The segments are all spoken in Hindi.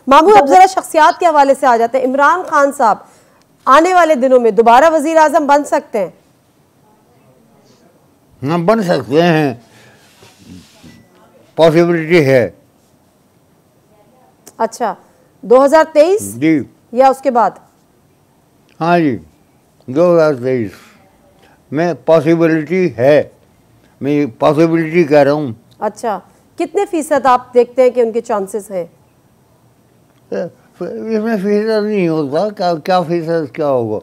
महमूद, अब जरा शख्सियात के हवाले से आ जाते हैं। इमरान खान साहब आने वाले दिनों में दोबारा वजीर आजम बन सकते हैं? हाँ, बन सकते हैं, पॉसिबिलिटी है। अच्छा, 2023 जी या उसके बाद? हाँ जी, 2023 में पॉसिबिलिटी है, मैं पॉसिबिलिटी कह रहा हूँ। अच्छा, कितने फीसद आप देखते हैं कि उनके चांसेस हैं? इसमें फीसद नहीं होता, क्या फीसद क्या होगा,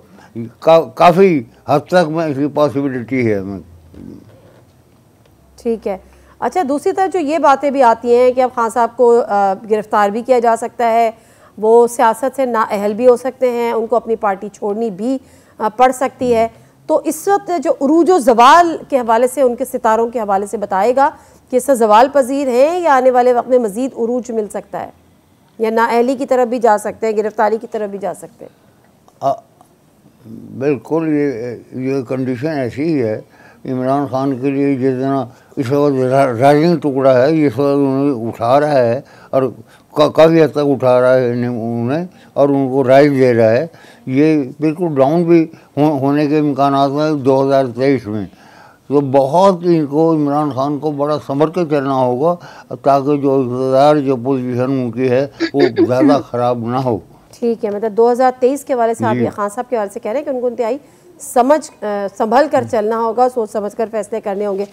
काफ़ी हद तक में इसकी पॉसिबिलिटी है। ठीक है। अच्छा, दूसरी तरफ जो ये बातें भी आती हैं कि अब खान साहब को गिरफ्तार भी किया जा सकता है, वो सियासत से नाअहल भी हो सकते हैं, उनको अपनी पार्टी छोड़नी भी पड़ सकती है। तो इस वक्त जो उरूज व ज़वाल के हवाले से, उनके सितारों के हवाले से बताएगा कि इससे ज़वाल पजीर हैं या आने वाले वक्त में मज़ीद उरूज मिल सकता है, या नाअहली की तरफ भी जा सकते हैं, गिरफ्तारी की तरफ भी जा सकते हैं? बिल्कुल, ये कंडीशन ऐसी ही है। इमरान खान के लिए जितना इस वक्त राइजिंग टुकड़ा है, ये इस वक्त उन्हें उठा रहा है और काफ़ी हद तक उठा रहा है उन्हें और उनको राइज दे रहा है। ये बिल्कुल डाउन भी होने के इम्कान हैं 2023 में। तो बहुत इनको, इमरान खान को बड़ा संभल के चलना होगा ताकि जो इक़्तिदार, जो पोजीशन उनकी है वो ज़्यादा ख़राब ना हो। ठीक है, मतलब 2023 के हवाले से आप ये खान साहब के हवाले से कह रहे हैं कि उनको इंतहाई संभल कर चलना होगा, सोच समझ कर फैसले करने होंगे।